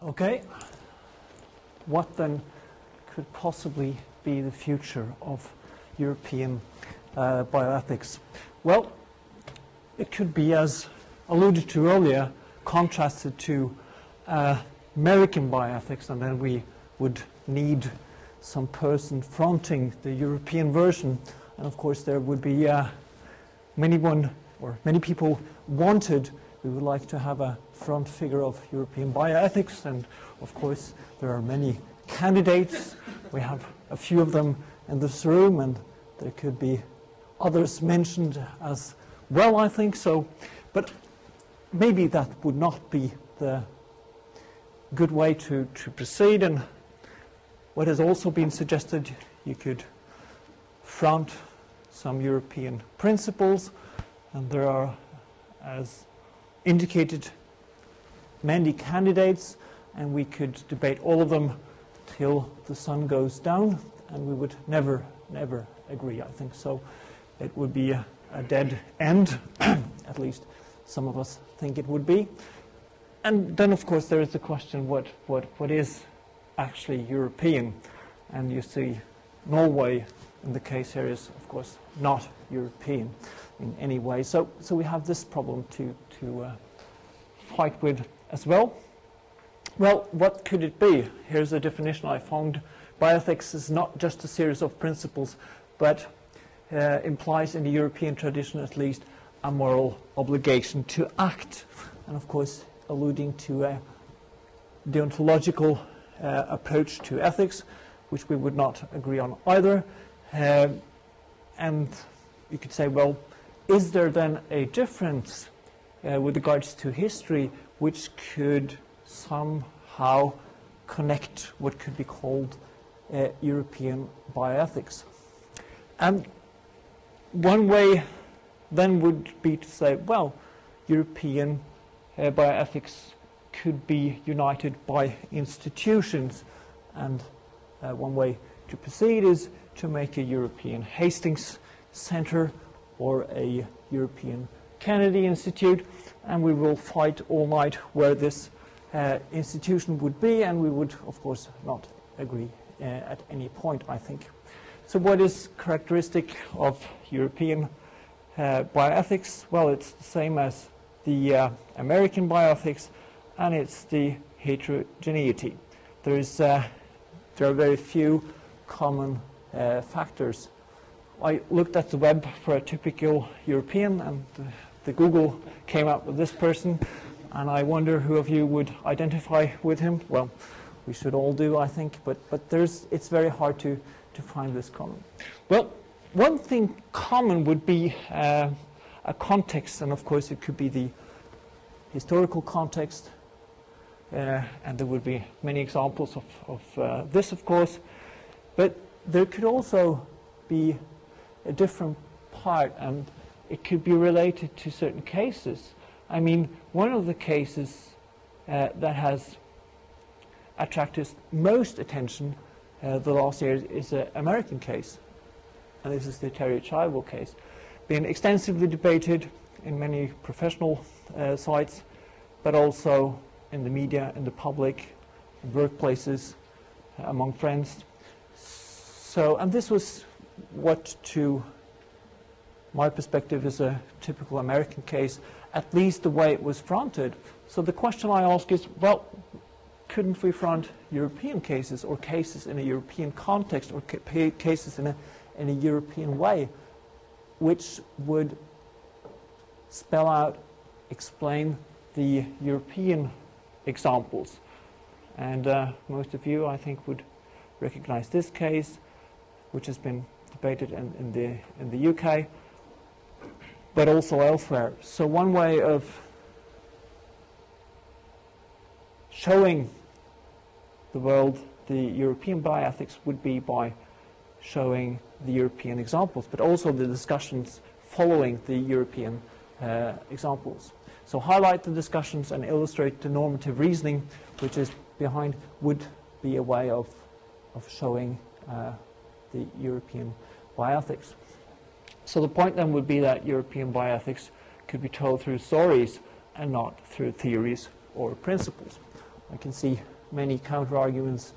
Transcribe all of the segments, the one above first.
Okay, what then could possibly be the future of European bioethics? Well, it could be, as alluded to earlier, contrasted to American bioethics, and then we would need some person fronting the European version, and of course there would be many people wanted. We would like to have a front figure of European bioethics, and of course there are many candidates. We have a few of them in this room, and there could be others mentioned as well, I think so. But maybe that would not be the good way to proceed. And what has also been suggested, you could front some European principles, and there are, as indicated, many candidates, and we could debate all of them till the sun goes down, and we would never agree, I think. So it would be a dead end, at least some of us think it would be. And then, of course, there is the question, what is actually European? And you see Norway in the case here is, of course, not European in any way. So we have this problem to fight with as well. Well, what could it be? Here's a definition I found. Bioethics is not just a series of principles, but implies in the European tradition at least a moral obligation to act. And of course, alluding to a deontological approach to ethics, which we would not agree on either. And you could say, well, is there then a difference with regards to history which could somehow connect what could be called European bioethics? And one way then would be to say, well, European bioethics could be united by institutions, and one way to proceed is to make a European Hastings Centre or a European Kennedy Institute, and we will fight all night where this institution would be, and we would, of course, not agree at any point, I think. So what is characteristic of European bioethics? Well, it's the same as the American bioethics, and it's the heterogeneity. There are very few common factors. I looked at the web for a typical European, and the Google came up with this person, and I wonder who of you would identify with him. Well, we should all do, I think, but it's very hard to find this common. Well, one thing common would be a context, and of course it could be the historical context, and there would be many examples of this, of course, but there could also be a different part, and it could be related to certain cases. I mean, one of the cases that has attracted most attention the last year is an American case, and this is the Terry Chival case. Been extensively debated in many professional sites, but also in the media, in the public, in workplaces, among friends. So, and this was what, to my perspective, is a typical American case, at least the way it was fronted. So the question I ask is, well, couldn't we front European cases, or cases in a European context, or cases in a European way, which would spell out, explain the European examples? And most of you, I think, would recognize this case, which has been debated in the UK, but also elsewhere. So one way of showing the world the European bioethics would be by showing the European examples, but also the discussions following the European examples. So highlight the discussions and illustrate the normative reasoning which is behind would be a way of showing the European bioethics. So the point then would be that European bioethics could be told through stories and not through theories or principles. I can see many counter-arguments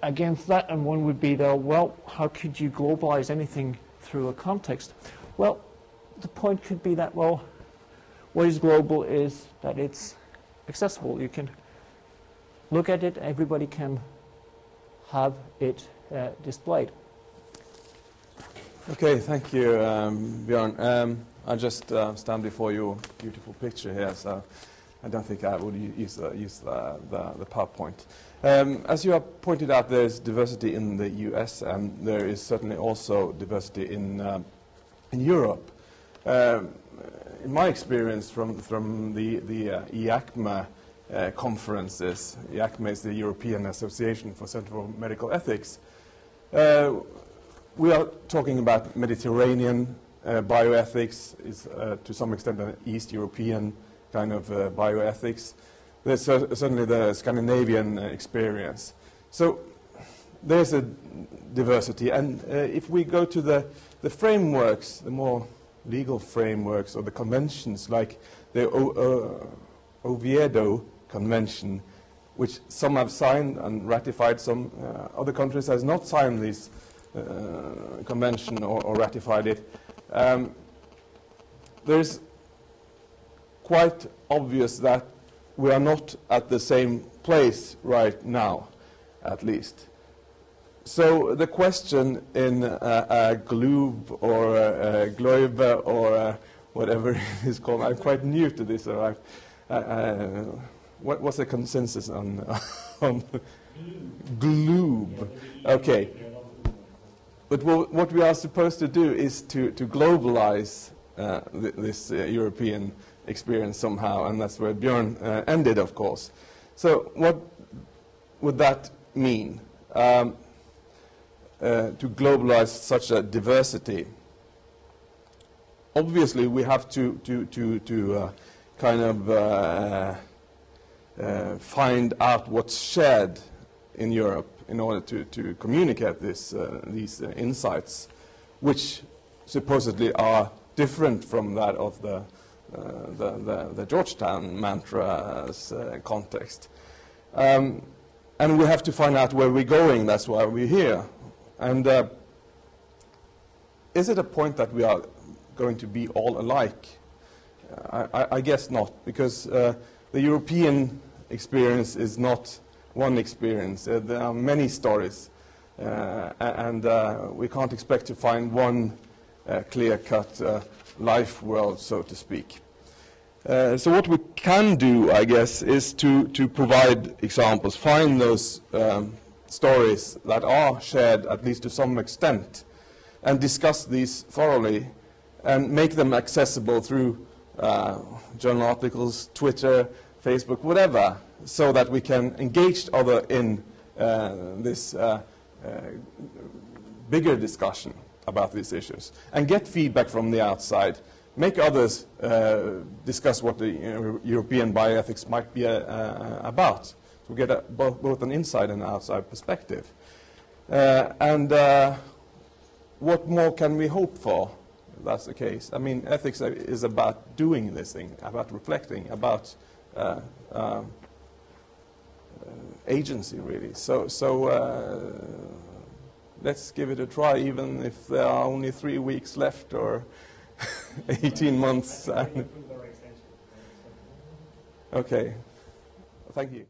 against that, and one would be that, well, how could you globalize anything through a context? Well, the point could be that, well, what is global is that it's accessible. You can look at it, everybody can have it displayed. Okay, thank you, Bjorn. I just stand before your beautiful picture here, so I don't think I would use the PowerPoint. As you have pointed out, there's diversity in the US, and there is certainly also diversity in Europe. In my experience from the EACMA conferences, EACMA is the European Association for Center for Medical Ethics, we are talking about Mediterranean bioethics, is to some extent an East European kind of bioethics. There's certainly the Scandinavian experience. So there's a diversity, and if we go to the frameworks, the more legal frameworks or the conventions, like the Oviedo Convention, which some have signed and ratified, some other countries has not signed this convention or ratified it. There's quite obvious that we are not at the same place right now, at least. So the question in GLEUBE or GLEUBE or whatever it is called, I'm quite new to this. So what's the consensus on GLEUBE? Okay. But what we are supposed to do is to globalize this European experience somehow, and that's where Bjorn ended, of course. So what would that mean, to globalize such a diversity? Obviously, we have to kind of find out what's shared in Europe in order to communicate these insights, which supposedly are different from that of the Georgetown mantra's context. And we have to find out where we're going, that's why we're here. And is it a point that we are going to be all alike? I guess not, because the European experience is not one experience. There are many stories, and we can't expect to find one clear-cut life world, so to speak. So what we can do, I guess, is to provide examples, find those stories that are shared, at least to some extent, and discuss these thoroughly, and make them accessible through journal articles, Twitter, Facebook, whatever, so that we can engage other in this bigger discussion about these issues, and get feedback from the outside, make others discuss what the European bioethics might be about. So we get both an inside and outside perspective. And what more can we hope for if that's the case? I mean, ethics is about doing this thing, about reflecting, about agency, really. So let's give it a try, even if there are only 3 weeks left or 18 months. Okay. Thank you.